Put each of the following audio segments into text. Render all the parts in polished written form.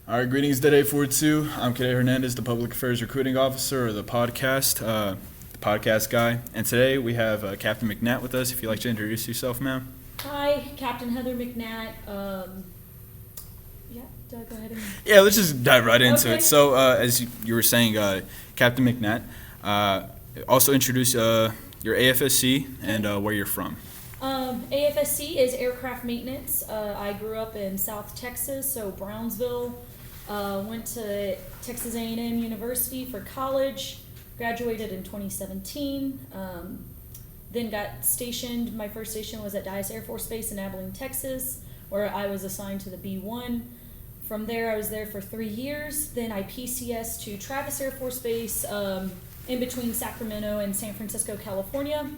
All right, greetings, DET 42. I'm Cadet Hernandez, the Public Affairs Recruiting Officer, or the podcast guy. And today we have Captain McNatt with us. If you'd like to introduce yourself, ma'am. Hi, Captain Heather McNatt. Do I go ahead and... Yeah, let's just dive right into Okay. it. So, as you were saying, Captain McNatt, also introduce your AFSC and where you're from. AFSC is aircraft maintenance. I grew up in South Texas, so Brownsville. Went to Texas A&M University for college. Graduated in 2017. Then got stationed. My first station was at Dyess Air Force Base in Abilene, Texas, where I was assigned to the B-1. From there, I was there for 3 years. Then I PCS to Travis Air Force Base in between Sacramento and San Francisco, California.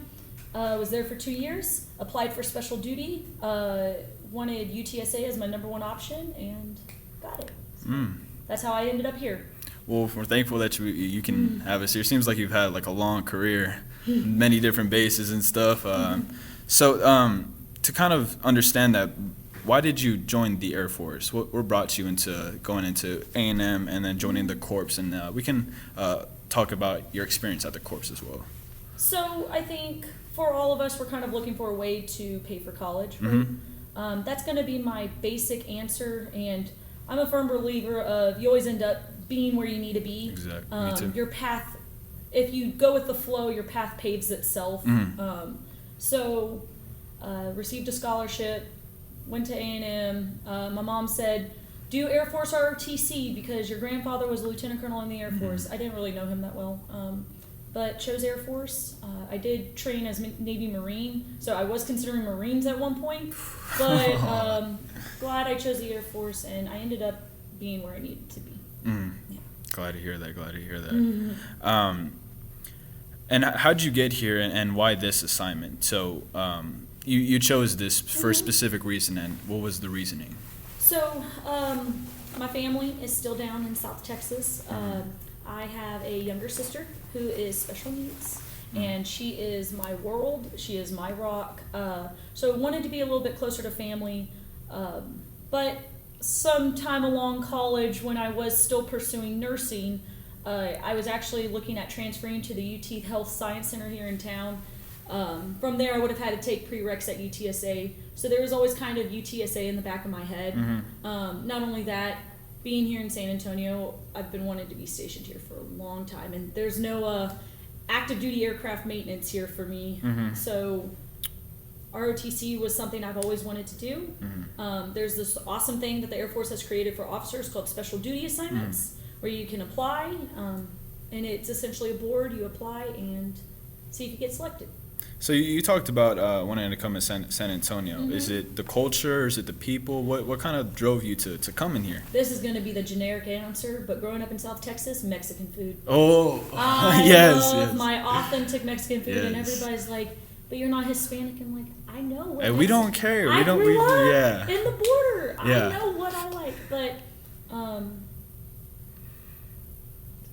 Was there for 2 years. Applied for special duty. Wanted UTSA as my number one option and got it. So that's how I ended up here. Well, we're thankful that you can have us here. Seems like you've had like a long career, many different bases and stuff. So to kind of understand that, why did you join the Air Force? What brought you into going into A&M and then joining the Corps? And we can talk about your experience at the Corps as well. So I think for all of us, we're kind of looking for a way to pay for college, right? That's going to be my basic answer, and I'm a firm believer of you always end up being where you need to be. Exactly. Me too. Your path, if you go with the flow, your path paves itself. So received a scholarship, went to A&M. My mom said, do Air Force ROTC because your grandfather was a lieutenant colonel in the Air Force. I didn't really know him that well, but chose Air Force. I did train as Navy Marine, so I was considering Marines at one point, but glad I chose the Air Force, and I ended up being where I needed to be. Yeah. Glad to hear that. And how'd you get here, and why this assignment? So you chose this for a specific reason, and what was the reasoning? So my family is still down in South Texas. I have a younger sister who is special needs, and she is my world. She is my rock. So I wanted to be a little bit closer to family, but sometime along college when I was still pursuing nursing, I was actually looking at transferring to the UT Health Science Center here in town. From there, I would have had to take prereqs at UTSA. So there was always kind of UTSA in the back of my head. Not only that, being here in San Antonio, I've been wanting to be stationed here for a long time. And there's no active duty aircraft maintenance here for me. So ROTC was something I've always wanted to do. There's this awesome thing that the Air Force has created for officers called special duty assignments, where you can apply, and it's essentially a board. You apply and see if you get selected. So you talked about wanting to come to San Antonio. Is it the culture, or is it the people? What kind of drove you to come in here? This is going to be the generic answer, but growing up in South Texas, Mexican food. Oh, I yes, love my authentic Mexican food, and everybody's like, but you're not Hispanic. I'm like, I know what we don't care. I grew up in the border. Yeah. I know what I like, but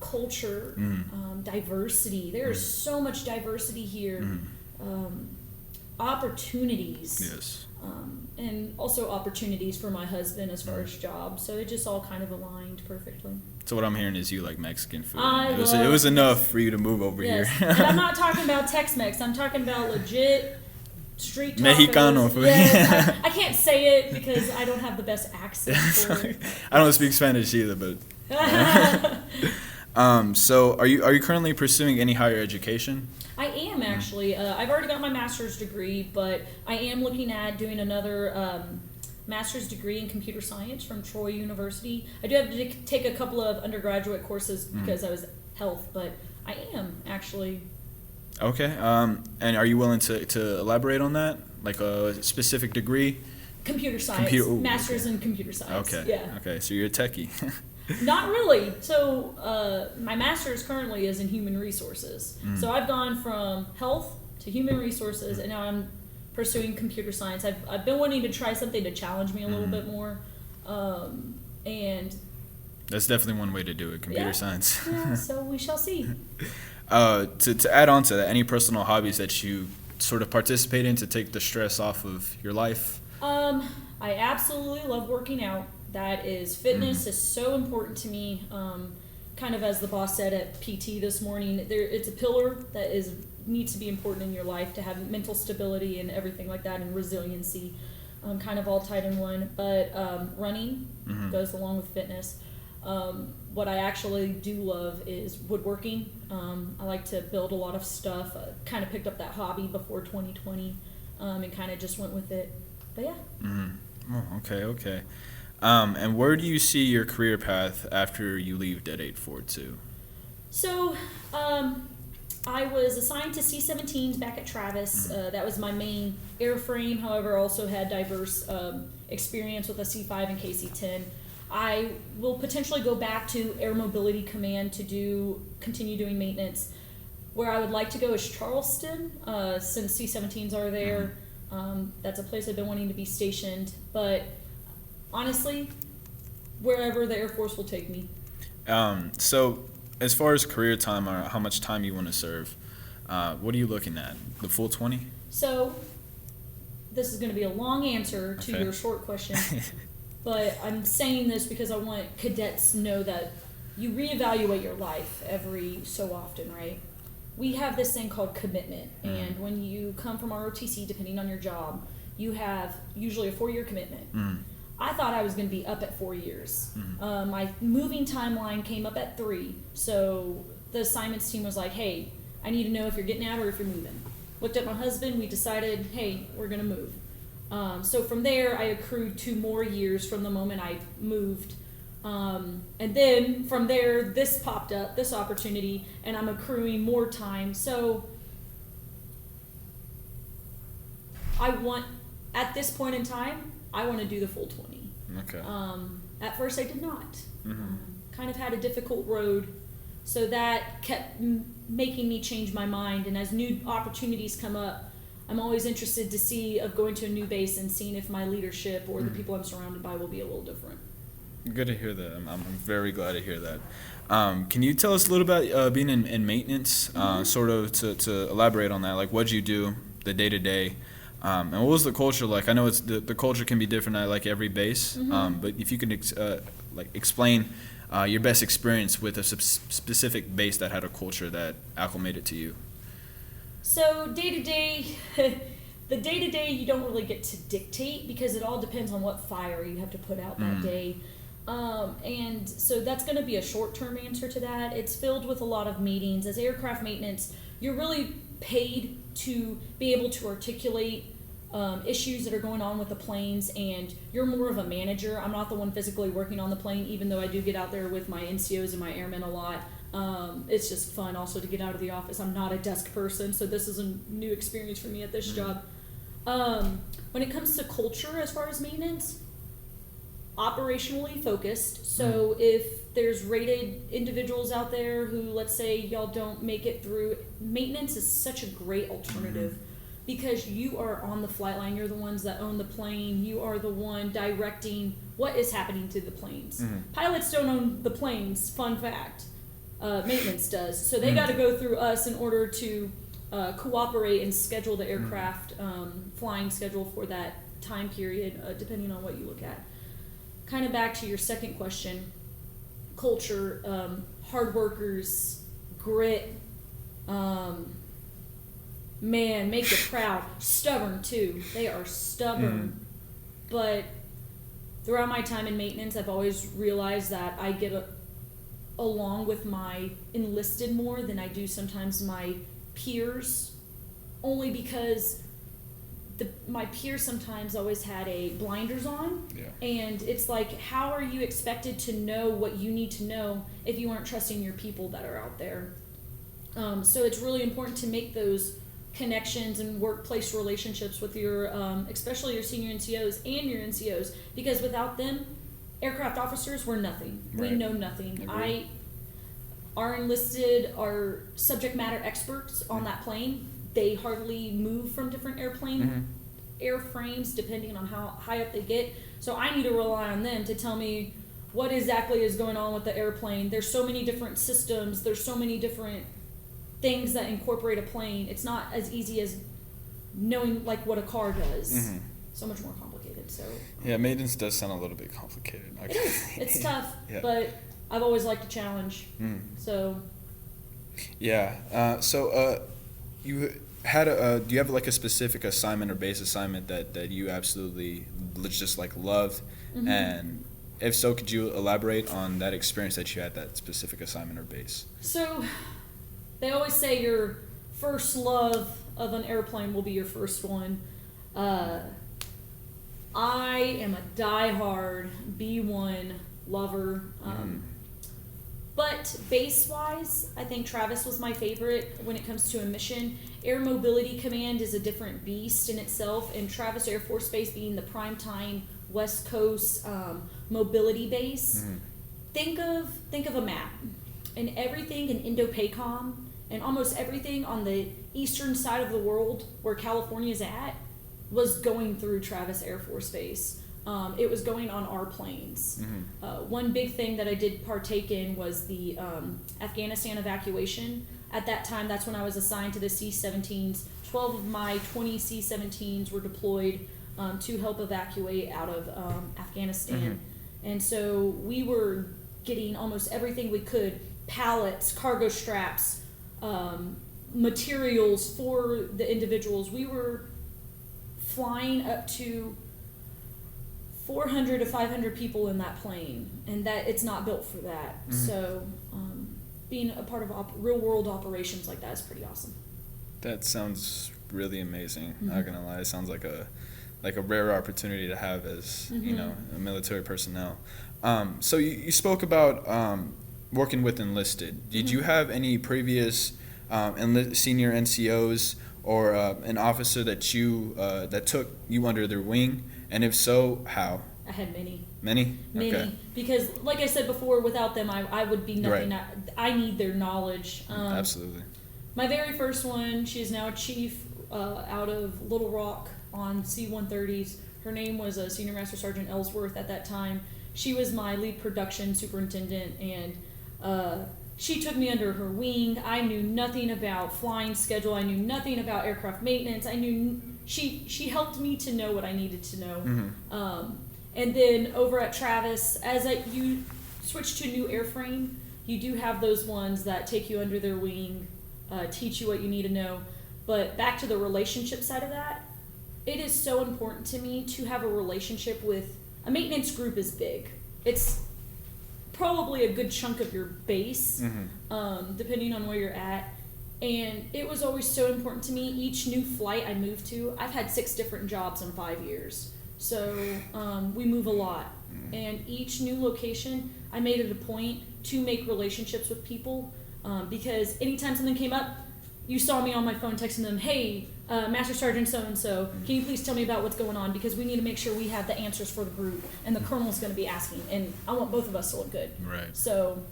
culture, diversity. There's so much diversity here. Opportunities. Yes. And also opportunities for my husband as far as jobs. So it just all kind of aligned perfectly. So what I'm hearing is you like Mexican food. It was enough for you to move over here. And I'm not talking about Tex-Mex. I'm talking about legit street tacos. Mexicano food. Yes, I can't say it because I don't have the best accent for it. I don't speak Spanish either, but. So are you currently pursuing any higher education? I am actually. I've already got my master's degree, but I am looking at doing another master's degree in computer science from Troy University. I do have to take a couple of undergraduate courses because I was health, but I am actually. Okay. And are you willing to elaborate on that? Like a specific degree? Computer science. Master's in computer science. Okay. Yeah. Okay. So you're a techie. Not really. So my master's currently is in human resources. So I've gone from health to human resources, and now I'm pursuing computer science. I've been wanting to try something to challenge me a little bit more, and that's definitely one way to do it. Computer science. Yeah. So we shall see. To add on to that, any personal hobbies that you sort of participate in to take the stress off of your life? I absolutely love working out. That is, fitness is so important to me. Kind of as the boss said at PT this morning, it's a pillar that needs to be important in your life to have mental stability and everything like that, and resiliency, kind of all tied in one. But running goes along with fitness. What I actually do love is woodworking. I like to build a lot of stuff. I kind of picked up that hobby before 2020 and kind of just went with it. But yeah. Oh, okay. And where do you see your career path after you leave DET 842? So, I was assigned to C-17s back at Travis. That was my main airframe. However, I also had diverse experience with a C-5 and KC-10. I will potentially go back to Air Mobility Command to continue doing maintenance. Where I would like to go is Charleston, since C-17s are there. That's a place I've been wanting to be stationed. But honestly, wherever the Air Force will take me. So as far as career time or how much time you want to serve, what are you looking at? The full 20? So this is going to be a long answer to your short question. But I'm saying this because I want cadets to know that you reevaluate your life every so often, right? We have this thing called commitment. And when you come from ROTC, depending on your job, you have usually a 4-year commitment. I thought I was going to be up at 4 years. My moving timeline came up at 3. So the assignments team was like, hey, I need to know if you're getting out or if you're moving. Looked at my husband. We decided, hey, we're going to move. So from there, I accrued 2 more years from the moment I moved. And then from there, this popped up, this opportunity, and I'm accruing more time. So at this point in time, I want to do the full 20. Okay. At first, I did not. Kind of had a difficult road. So that kept making me change my mind. And as new opportunities come up, I'm always interested to see of going to a new base and seeing if my leadership or the people I'm surrounded by will be a little different. Good to hear that. I'm very glad to hear that. Can you tell us a little about being in maintenance, sort of to elaborate on that? Like, what'd you do, the day-to-day, and what was the culture like? I know it's the culture can be different at like every base, but if you could explain your best experience with a specific base that had a culture that acclimated to you. So day-to-day, the day-to-day you don't really get to dictate because it all depends on what fire you have to put out that day. And so that's going to be a short-term answer to that. It's filled with a lot of meetings. As aircraft maintenance, you're really paid to be able to articulate issues that are going on with the planes, and you're more of a manager. I'm not the one physically working on the plane, even though I do get out there with my NCOs and my airmen a lot. It's just fun also to get out of the office. I'm not a desk person, so this is a new experience for me at this job. When it comes to culture as far as maintenance, operationally focused. So if there's rated individuals out there who, let's say, y'all don't make it through, maintenance is such a great alternative because you are on the flight line. You're the ones that own the plane. You are the one directing what is happening to the planes. Pilots don't own the planes, fun fact. Maintenance does. So they got to go through us in order to cooperate and schedule the aircraft flying schedule for that time period, depending on what you look at. Kind of back to your second question, culture, hard workers, grit, man, make you proud, stubborn too. They are stubborn. But throughout my time in maintenance, I've always realized that I get along with my enlisted more than I do sometimes my peers, only because my peers sometimes always had a blinders on, and it's like, how are you expected to know what you need to know if you aren't trusting your people that are out there? So it's really important to make those connections and workplace relationships with your, especially your senior NCOs and your NCOs, because without them, aircraft officers were nothing. Right. We know nothing. Our enlisted are subject matter experts on that plane. They hardly move from different airframes depending on how high up they get. So I need to rely on them to tell me what exactly is going on with the airplane. There's so many different systems. There's so many different things that incorporate a plane. It's not as easy as knowing like what a car does. So much more complicated. complicated. So Yeah, maintenance does sound a little bit complicated. it is. It's tough, Yeah. but I've always liked a challenge. So Yeah. You had do you have like a specific assignment or base assignment that you absolutely just like loved? And if so, could you elaborate on that experience that you had, that specific assignment or base? So they always say your first love of an airplane will be your first one. I am a diehard B1 lover. But base-wise, I think Travis was my favorite when it comes to a mission. Air Mobility Command is a different beast in itself, and Travis Air Force Base being the primetime West Coast mobility base. Think of a map, and everything in Indo-PACOM and almost everything on the eastern side of the world where California is at was going through Travis Air Force Base. It was going on our planes. One big thing that I did partake in was the Afghanistan evacuation. At that time, that's when I was assigned to the C-17s. 12 of my 20 C-17s were deployed to help evacuate out of Afghanistan. And so we were getting almost everything we could, pallets, cargo straps, materials for the individuals. We were flying up to 400 to 500 people in that plane, and that it's not built for that. So being a part of real world operations like that is pretty awesome. That sounds really amazing. Not gonna lie, it sounds like a rare opportunity to have as a military personnel. So you spoke about working with enlisted. Did you have any previous senior NCOs or an officer that you that took you under their wing? And if so, how? I had many. Many? Many. Okay. Because, like I said before, without them, I would be nothing. Right. I need their knowledge. Absolutely. My very first one, she is now a chief out of Little Rock on C-130s. Her name was Senior Master Sergeant Ellsworth at that time. She was my lead production superintendent, and she took me under her wing. I knew nothing about flying schedule. I knew nothing about aircraft maintenance. She helped me to know what I needed to know. And then over at Travis, you switch to a new airframe, you do have those ones that take you under their wing, teach you what you need to know. But back to the relationship side of that, it is so important to me to have a relationship with a maintenance group is big. It's probably a good chunk of your base, depending on where you're at. And it was always so important to me. Each new flight I moved to, I've had 6 different jobs in 5 years. So we move a lot. And each new location, I made it a point to make relationships with people because anytime something came up, you saw me on my phone texting them, hey, Master Sergeant so-and-so, can you please tell me about what's going on? Because we need to make sure we have the answers for the group. And the colonel's going to be asking. And I want both of us to look good. Right. So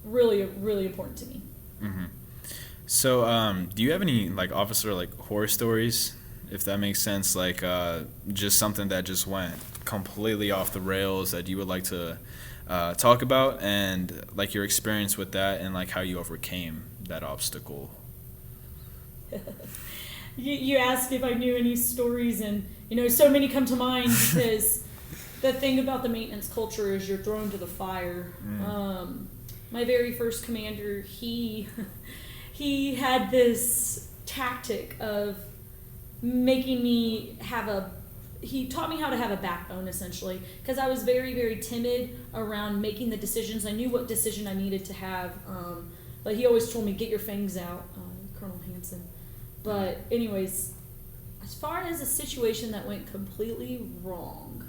really, really important to me. So, do you have any like officer like horror stories, if that makes sense? Like, just something that just went completely off the rails that you would like to talk about, and like your experience with that, and like how you overcame that obstacle. You asked if I knew any stories, and so many come to mind because the thing about the maintenance culture is you're thrown to the fire. My very first commander, he had this tactic of making me he taught me how to have a backbone, essentially, because I was very, very timid around making the decisions. I knew what decision I needed to have, but he always told me, get your fangs out, Colonel Hansen. But anyways, as far as a situation that went completely wrong,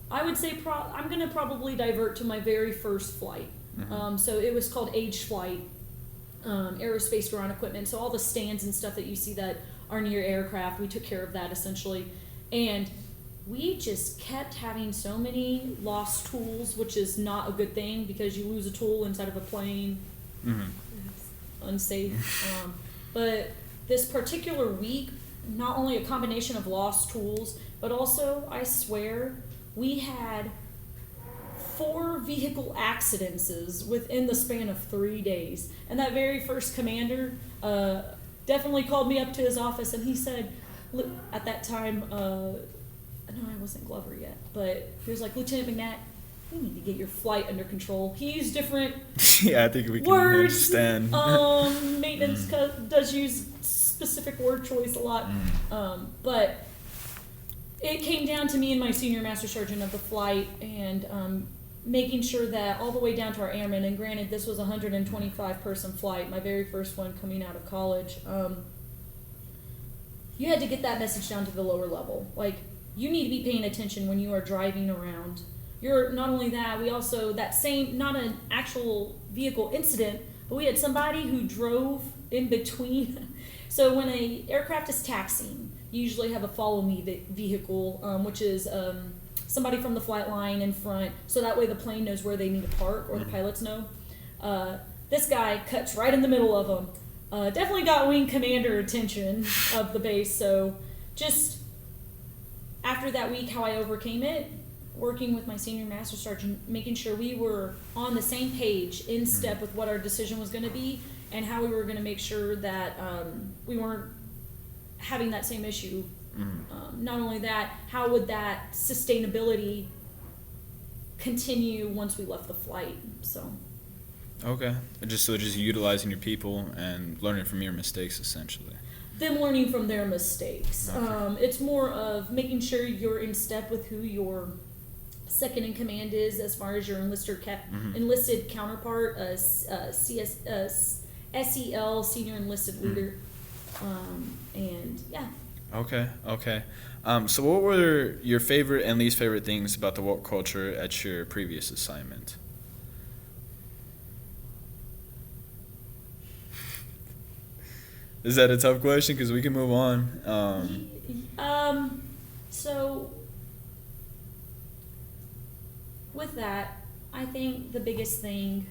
I would say I'm going to probably divert to my very first flight. So it was called Age Flight, aerospace ground equipment. So all the stands and stuff that you see that are near aircraft, we took care of that essentially. And we just kept having so many lost tools, which is not a good thing because you lose a tool inside of a plane. It's unsafe. But this particular week, not only a combination of lost tools, but also, I swear, we had 4 vehicle accidents within the span of 3 days. And that very first commander definitely called me up to his office and he said, at that time, no, I wasn't Glover yet, but he was like, Lieutenant McNatt, we need to get your flight under control. He used different Yeah, I think we can words. understand. Maintenance does use specific word choice a lot. But it came down to me and my senior master sergeant of the flight, and making sure that all the way down to our airmen, and granted this was a 125 person flight, my very first one coming out of college, you had to get that message down to the lower level. Like, you need to be paying attention when you are driving around. You're not only that, we also, that same, not an actual vehicle incident, but we had somebody who drove in between. So when a aircraft is taxiing, you usually have a follow me vehicle, which is somebody from the flight line in front, so that way the plane knows where they need to park, or the pilots know. This guy cuts right in the middle of them. Definitely got wing commander attention of the base. So just after that week, how I overcame it, working with my senior master sergeant, making sure we were on the same page, in step with what our decision was going to be, and how we were going to make sure that we weren't having that same issue. Not only that, how would that sustainability continue once we left the flight? So. Okay. Just utilizing your people and learning from your mistakes, essentially. Them learning from their mistakes. Okay. It's more of making sure you're in step with who your second in command is, as far as your enlisted counterpart, SEL, senior enlisted leader, and yeah. Okay. So what were your favorite and least favorite things about the work culture at your previous assignment? Is that a tough question? Because we can move on. So with that, I think the biggest thing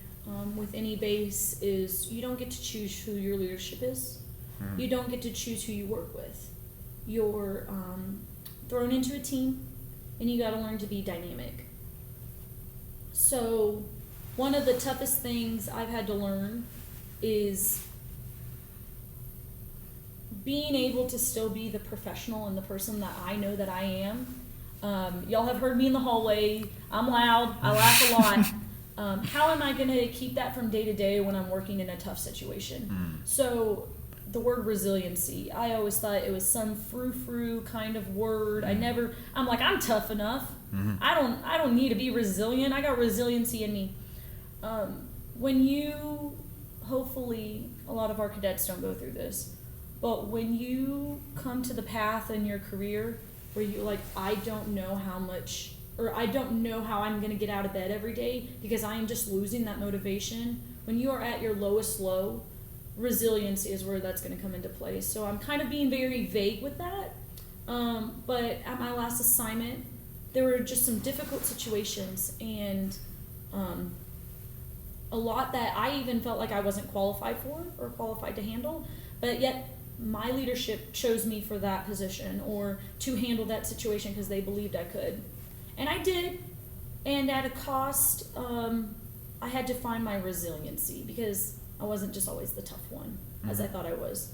with any base is you don't get to choose who your leadership is. You don't get to choose who you work with. You're thrown into a team, and you got to learn to be dynamic. So one of the toughest things I've had to learn is being able to still be the professional and the person that I know that I am. Y'all have heard me in the hallway. I'm loud. I laugh a lot. How am I going to keep that from day to day when I'm working in a tough situation? So the word resiliency, I always thought it was some frou-frou kind of word. I'm like, I'm tough enough. I don't need to be resilient. I got resiliency in me. When you, hopefully, a lot of our cadets don't go through this, but when you come to the path in your career where you're like, I don't know how much, or I don't know how I'm going to get out of bed every day because I am just losing that motivation. When you are at your lowest low, resiliency is where that's going to come into play. So I'm kind of being very vague with that. But at my last assignment, there were just some difficult situations, and a lot that I even felt like I wasn't qualified for or qualified to handle, but yet my leadership chose me for that position or to handle that situation because they believed I could. And I did, and at a cost, I had to find my resiliency because I wasn't just always the tough one as I thought I was.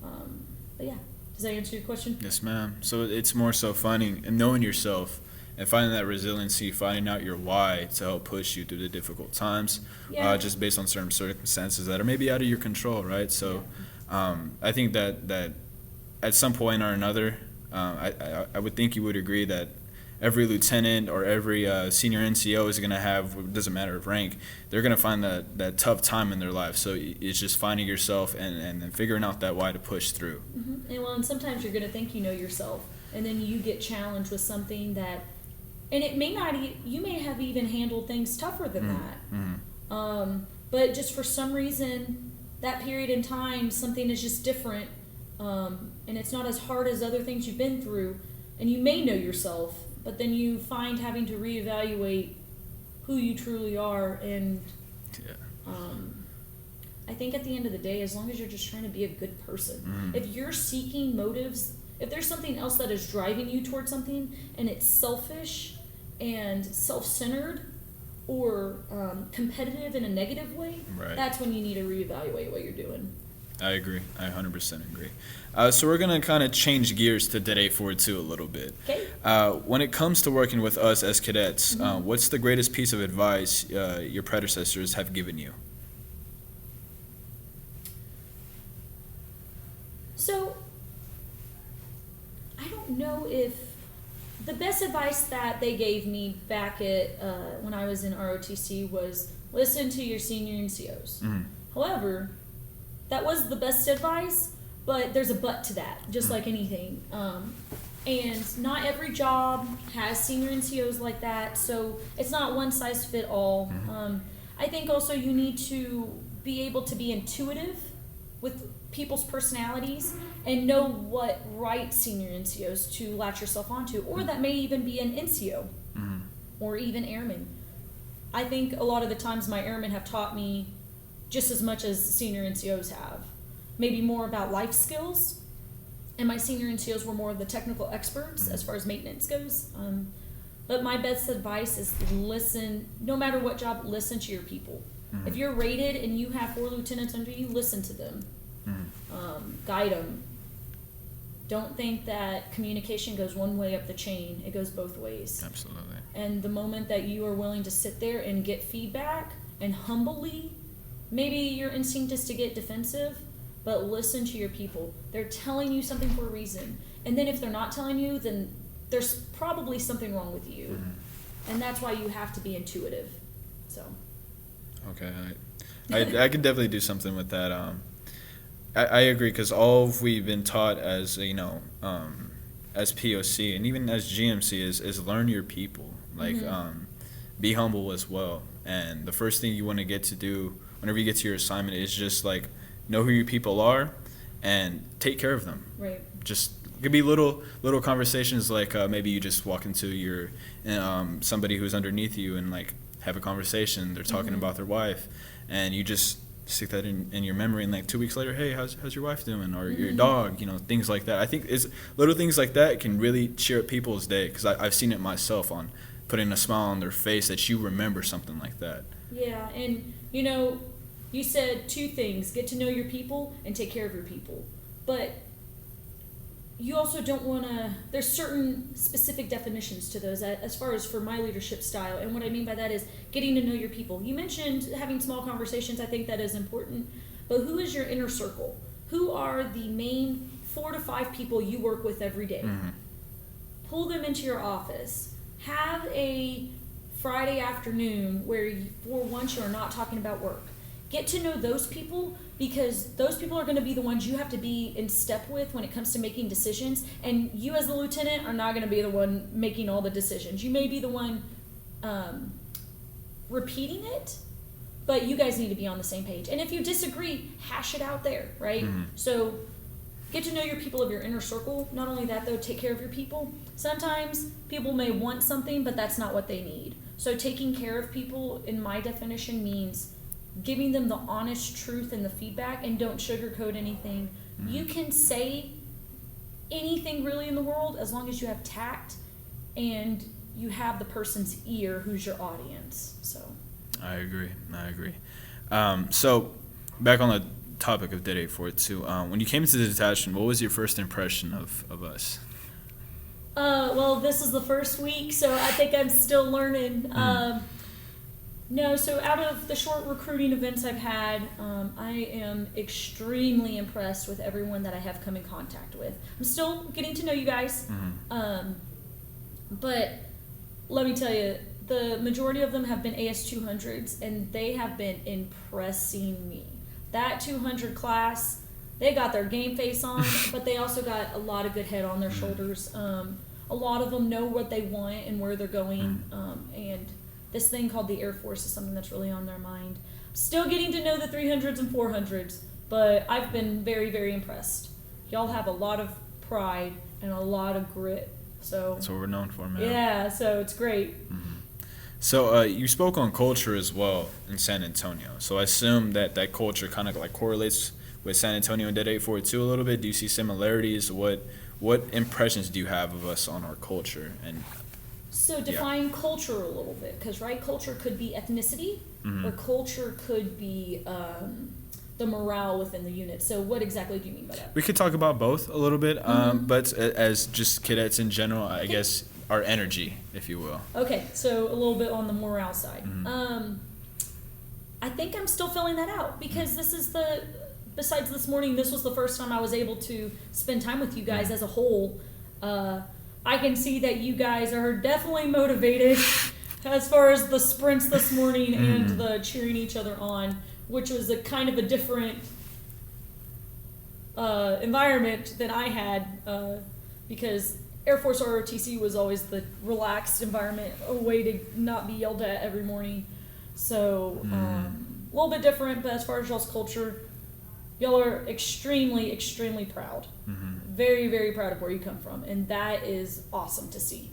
But yeah, does that answer your question? Yes, ma'am. So it's more so finding and knowing yourself and finding that resiliency, finding out your why to help push you through the difficult times, just based on certain circumstances that are maybe out of your control, right? So I think that at some point or another, I would think you would agree that every lieutenant or every senior NCO is going to have, it doesn't matter of rank, they're going to find that tough time in their life. So it's just finding yourself and then figuring out that why to push through. And sometimes you're going to think you know yourself, and then you get challenged with something that, and it may not, you may have even handled things tougher than that. But just for some reason, that period in time, something is just different, and it's not as hard as other things you've been through, and you may know yourself, but then you find having to reevaluate who you truly are. And I think at the end of the day, as long as you're just trying to be a good person, if you're seeking motives, if there's something else that is driving you towards something and it's selfish and self-centered or competitive in a negative way, that's when you need to reevaluate what you're doing. I agree. I 100% agree. So we're going to kind of change gears to DET 842 a little bit. Okay. When it comes to working with us as cadets, Mm-hmm. what's the greatest piece of advice your predecessors have given you? So, I don't know if the best advice that they gave me back at when I was in ROTC was listen to your senior NCOs. Mm-hmm. However, that was the best advice, but there's a but to that, just like anything. And not every job has senior NCOs like that, so it's not one size fit all. I think also you need to be able to be intuitive with people's personalities and know what right senior NCOs to latch yourself onto, or that may even be an NCO or even airmen. I think a lot of the times my airmen have taught me just as much as senior NCOs have. Maybe more about life skills, and my senior NCOs were more of the technical experts as far as maintenance goes. But my best advice is listen, no matter what job, listen to your people. If you're rated and you have 4 lieutenants under you, listen to them. Guide them. Don't think that communication goes one way up the chain. It goes both ways. Absolutely. And the moment that you are willing to sit there and get feedback and humbly, maybe your instinct is to get defensive, but listen to your people. They're telling you something for a reason. And then if they're not telling you, then there's probably something wrong with you. And that's why you have to be intuitive. So. Okay. I could definitely do something with that. I agree, because all we've been taught as as POC and even as GMC is learn your people, like be humble as well. And the first thing you want to get to do whenever you get to your assignment is just like know who your people are and take care of them. Right. Just it could be little conversations, like maybe you just walk into your somebody who's underneath you and like have a conversation. They're talking about their wife, and you just stick that in your memory, and like 2 weeks later, hey, how's your wife doing, or your dog, things like that. I think it's little things like that can really cheer up people's day, because I've seen it myself on putting a smile on their face that you remember something like that. Yeah, and you said 2 things: get to know your people and take care of your people. But you also don't want to, there's certain specific definitions to those as far as for my leadership style. And what I mean by that is getting to know your people. You mentioned having small conversations. I think that is important. But who is your inner circle? Who are the main 4 to 5 people you work with every day? Pull them into your office. Have a Friday afternoon where for once you're not talking about work. Get to know those people, because those people are going to be the ones you have to be in step with when it comes to making decisions. And you as the lieutenant are not going to be the one making all the decisions. You may be the one repeating it, but you guys need to be on the same page. And if you disagree, hash it out there, right? So get to know your people of your inner circle. Not only that, though, take care of your people. Sometimes people may want something, but that's not what they need. So taking care of people, in my definition, means giving them the honest truth and the feedback, and don't sugarcoat anything. You can say anything really in the world as long as you have tact and you have the person's ear who's your audience. So I agree. So back on the topic of DET 842, when you came into the detachment, what was your first impression of us? Well, this is the first week, so I think I'm still learning. No, so out of the short recruiting events I've had, I am extremely impressed with everyone that I have come in contact with. I'm still getting to know you guys, but let me tell you, the majority of them have been AS200s, and they have been impressing me. That 200 class, they got their game face on, but they also got a lot of good head on their shoulders. A lot of them know what they want and where they're going, and this thing called the Air Force is something that's really on their mind. Still getting to know the 300s and 400s, but I've been very, very impressed. Y'all have a lot of pride and a lot of grit. So That's what we're known for, man. Yeah, so it's great. So you spoke on culture as well in San Antonio. So I assume that culture kind of like correlates with San Antonio and DET 842 a little bit. Do you see similarities? What impressions do you have of us on our culture? And So define culture a little bit, because culture could be ethnicity, or culture could be the morale within the unit. So what exactly do you mean by that? We could talk about both a little bit, but as just cadets in general, I guess our energy, if you will. Okay, so a little bit on the morale side. I think I'm still filling that out because this is besides this morning, this was the first time I was able to spend time with you guys as a whole. I can see that you guys are definitely motivated as far as the sprints this morning and the cheering each other on, which was a kind of a different environment than I had because Air Force ROTC was always the relaxed environment, a way to not be yelled at every morning. So a little bit different, but as far as y'all's culture, y'all are extremely, extremely proud. Very, very proud of where you come from, and that is awesome to see.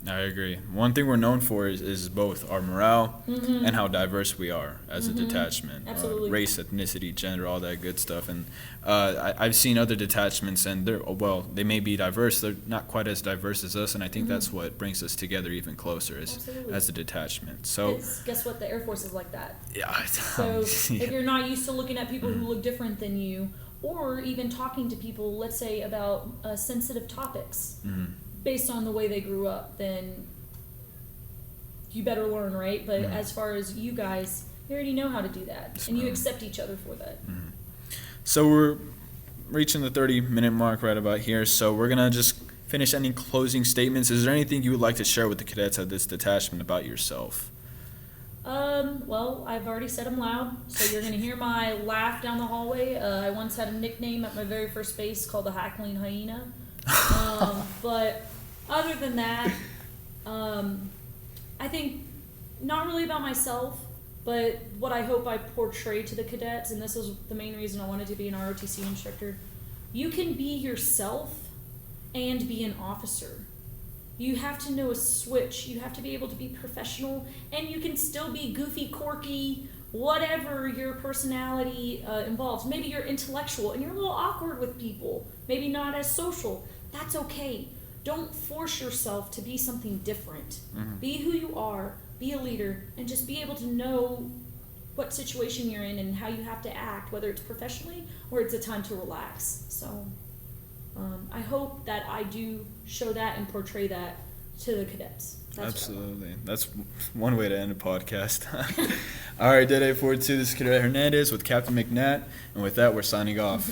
I agree. One thing we're known for is both our morale and how diverse we are as a detachment. Absolutely. Race, ethnicity, gender, all that good stuff. And I've seen other detachments, and they may be diverse. They're not quite as diverse as us, and I think that's what brings us together even closer as a detachment. So guess what? The Air Force is like that. Yeah. So if you're not used to looking at people who look different than you, or even talking to people, let's say, about sensitive topics, based on the way they grew up, then you better learn, right? But as far as you guys, you already know how to do that, and you accept each other for that. So we're reaching the 30-minute mark right about here, so we're going to just finish any closing statements. Is there anything you would like to share with the cadets at this detachment about yourself? Well, I've already said them loud, so you're going to hear my laugh down the hallway. I once had a nickname at my very first base called the Hackling Hyena. But other than that, I think not really about myself, but what I hope I portray to the cadets, and this is the main reason I wanted to be an ROTC instructor. You can be yourself and be an officer. You have to know a switch. You have to be able to be professional, and you can still be goofy, quirky, whatever your personality involves. Maybe you're intellectual and you're a little awkward with people, maybe not as social. That's okay. Don't force yourself to be something different. Be who you are, be a leader, and just be able to know what situation you're in and how you have to act, whether it's professionally or it's a time to relax. So I hope that I do show that and portray that to the cadets. Absolutely. That's one way to end a podcast. All right, DET 842, this is Cadet Hernandez with Captain McNatt, and with that, we're signing off.